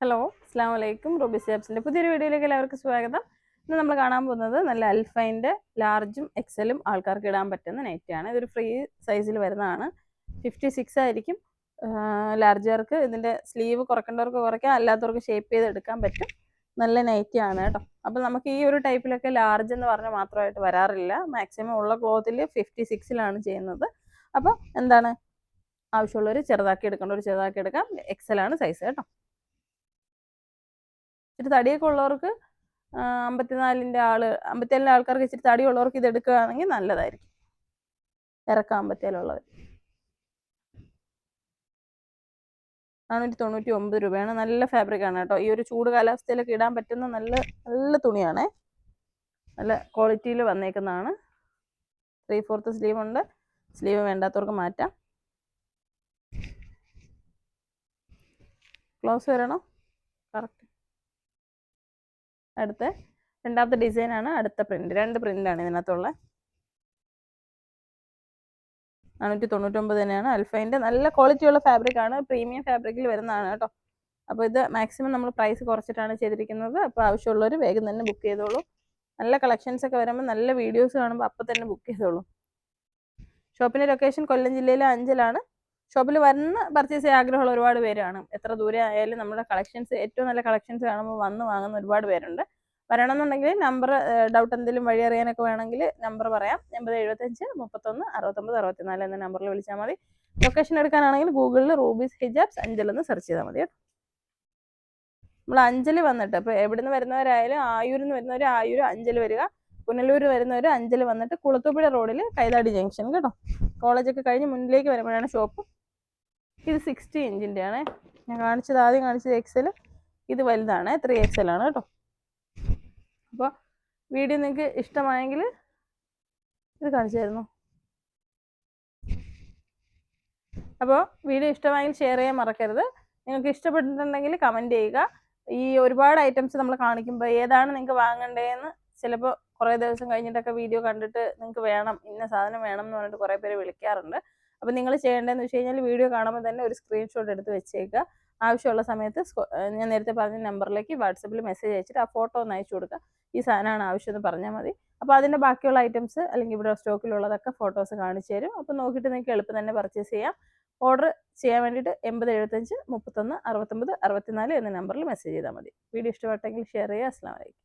Hello, അസ്സാം വലൈക്കും. Ruby സ്റ്റാപ്സിൻ്റെ പുതിയൊരു വീഡിയോയിലേക്ക് എല്ലാവർക്കും സ്വാഗതം. ഇന്ന് നമ്മൾ കാണാൻ പോകുന്നത് നല്ല അൽഫൈൻ്റെ ലാർജും എക്സലും ആൾക്കാർക്ക് ഇടാൻ പറ്റുന്ന നൈറ്റിയാണ്. ഇതൊരു ഫ്രീ സൈസിൽ വരുന്നതാണ്. 56 ആയിരിക്കും. ലാർജുകാർക്ക് ഇതിൻ്റെ സ്ലീവ് കുറയ്ക്കേണ്ടവർക്ക് കുറയ്ക്കാം, അല്ലാത്തവർക്ക് ഷേപ്പ് ചെയ്ത് എടുക്കാൻ പറ്റും. നല്ല നൈറ്റിയാണ് കേട്ടോ. അപ്പോൾ നമുക്ക് ഈ ഒരു ടൈപ്പിലൊക്കെ ലാർജ് എന്ന് പറഞ്ഞാൽ മാത്രമായിട്ട് വരാറില്ല. മാക്സിമം ഉള്ള ക്ലോത്തിൽ 56ലാണ് ചെയ്യുന്നത്. അപ്പോൾ എന്താണ് ആവശ്യമുള്ളവർ ചെറുതാക്കി എടുക്കേണ്ടവർ ചെറുതാക്കി എടുക്കാം. എക്സലാണ് സൈസ് കേട്ടോ. ഇച്ചിരി തടിയൊക്കെ ഉള്ളവർക്ക് 54ൻ്റെ 57ൻ്റെ ആൾക്കാർക്ക് ഇച്ചിരി തടിയുള്ളവർക്ക് ഇത് എടുക്കുകയാണെങ്കിൽ നല്ലതായിരിക്കും. ഇറക്കം 57ഉള്ളവർ 499 രൂപയാണ്. നല്ല ഫാബ്രിക്കാണ് കേട്ടോ. ഈ ഒരു ചൂട് കാലാവസ്ഥയിലൊക്കെ ഇടാൻ പറ്റുന്ന നല്ല നല്ല തുണിയാണേ. നല്ല ക്വാളിറ്റിയിൽ വന്നേക്കുന്നതാണ്. 3/4 സ്ലീവ് ഉണ്ട്. സ്ലീവ് വേണ്ടാത്തവർക്ക് മാറ്റാം. ക്ലോസ് വരണോ? കറക്റ്റ്. അടുത്ത രണ്ടാമത്തെ ഡിസൈനാണ്. അടുത്ത പ്രിന്റ് 2 പ്രിന്റാണ് ഇതിനകത്തുള്ള. 499 തന്നെയാണ്. അൽഫൈൻ്റെ നല്ല ക്വാളിറ്റിയുള്ള ഫാബ്രിക്കാണ്. പ്രീമിയം ഫാബ്രിക്കിൽ വരുന്നതാണ് കേട്ടോ. അപ്പോൾ ഇത് മാക്സിമം നമ്മൾ പ്രൈസ് കുറച്ചിട്ടാണ് ചെയ്തിരിക്കുന്നത്. അപ്പോൾ ആവശ്യമുള്ളവർ വേഗം തന്നെ ബുക്ക് ചെയ്തോളൂ. നല്ല കളക്ഷൻസ് ഒക്കെ വരുമ്പോൾ നല്ല വീഡിയോസ് കാണുമ്പോൾ അപ്പം തന്നെ ബുക്ക് ചെയ്തോളൂ. ഷോപ്പിൻ്റെ ലൊക്കേഷൻ കൊല്ലം ജില്ലയിലെ അഞ്ചലാണ്. ഷോപ്പിൽ വന്ന് പർച്ചേസ് ചെയ്യാൻ ആഗ്രഹമുള്ള ഒരുപാട് പേരാണ്. എത്ര ദൂരെ ആയാലും നമ്മുടെ കളക്ഷൻസ് ഏറ്റവും നല്ല കളക്ഷൻസ് കാണുമ്പോൾ വന്ന് വാങ്ങുന്ന ഒരുപാട് പേരുണ്ട്. വരണമെന്നുണ്ടെങ്കിൽ നമ്പർ ഡൗട്ട് എന്തെങ്കിലും വഴി അറിയാനൊക്കെ വേണമെങ്കിൽ നമ്പർ പറയാം. 8075 31 69 64 എന്ന നമ്പറിൽ വിളിച്ചാൽ മതി. ലൊക്കേഷൻ എടുക്കാനാണെങ്കിൽ ഗൂഗിളിൽ റൂബീസ് ഹിജാബ്സ് അഞ്ചൽ എന്ന് സെർച്ച് ചെയ്താൽ മതി കേട്ടോ. നമ്മൾ അഞ്ചൽ വന്നിട്ട് ഇപ്പോൾ എവിടെ നിന്ന് വരുന്നവരായാലും ആയൂരിൽ നിന്ന് വരുന്നവർ ആയൂർ അഞ്ചൽ വരിക, പുനലൂർ വരുന്നവർ അഞ്ചൽ വന്നിട്ട് കുളത്തൂപ്പുഴ റോഡിൽ കൈതാടി ജംഗ്ഷൻ കേട്ടോ. കോളേജൊക്കെ കഴിഞ്ഞ് മുന്നിലേക്ക് വരുമ്പോഴാണ് ഷോപ്പ്. ഇത് 60 ഇഞ്ചിൻ്റെ ആണ്. ഞാൻ ആദ്യം കാണിച്ചത് എക്സൽ. ഇത് വലുതാണ്, 3XL ആണ് കേട്ടോ. അപ്പോൾ വീഡിയോ നിങ്ങൾക്ക് ഇഷ്ടമായെങ്കിൽ ഇത് കാണിച്ചായിരുന്നു. അപ്പോൾ വീഡിയോ ഇഷ്ടമായെങ്കിൽ ഷെയർ ചെയ്യാൻ മറക്കരുത്. നിങ്ങൾക്ക് ഇഷ്ടപ്പെട്ടിട്ടുണ്ടെങ്കിൽ കമൻറ്റ് ചെയ്യുക. ഈ ഒരുപാട് ഐറ്റംസ് നമ്മൾ കാണിക്കുമ്പോൾ ഏതാണ് നിങ്ങൾക്ക് വാങ്ങേണ്ടതെന്ന് ചിലപ്പോൾ കുറേ ദിവസം കഴിഞ്ഞിട്ടൊക്കെ വീഡിയോ കണ്ടിട്ട് നിങ്ങൾക്ക് വേണം, ഇന്ന സാധനം വേണം എന്ന് പറഞ്ഞിട്ട് കുറേ പേര് വിളിക്കാറുണ്ട്. അപ്പോൾ നിങ്ങൾ ചെയ്യേണ്ടതെന്ന് വെച്ച് കഴിഞ്ഞാൽ വീഡിയോ കാണുമ്പോൾ തന്നെ ഒരു സ്ക്രീൻഷോട്ട് എടുത്ത് വെച്ചേക്കുക. ആവശ്യമുള്ള സമയത്ത് ഞാൻ നേരത്തെ പറഞ്ഞ നമ്പറിലേക്ക് വാട്സപ്പിൽ മെസ്സേജ് അയച്ചിട്ട് ആ ഫോട്ടോ ഒന്ന് അയച്ചു കൊടുക്കുക. ഈ സാധനമാണ് ആവശ്യമെന്ന് പറഞ്ഞാൽ മതി. അപ്പോൾ അതിൻ്റെ ബാക്കിയുള്ള ഐറ്റംസ് അല്ലെങ്കിൽ ഇവിടെ സ്റ്റോക്കിലുള്ളതൊക്കെ ഫോട്ടോസ് കാണിച്ചു തരും. അപ്പോൾ നോക്കിയിട്ട് നിങ്ങൾക്ക് എളുപ്പം തന്നെ പർച്ചേസ് ചെയ്യാം. ഓർഡർ ചെയ്യാൻ വേണ്ടിയിട്ട് 8075 31 69 64 എന്ന നമ്പറിൽ മെസ്സേജ് ചെയ്താൽ മതി. വീഡിയോ ഇഷ്ടപ്പെട്ടെങ്കിൽ ഷെയർ ചെയ്യുക. അസ്സലാമു അലൈക്കും.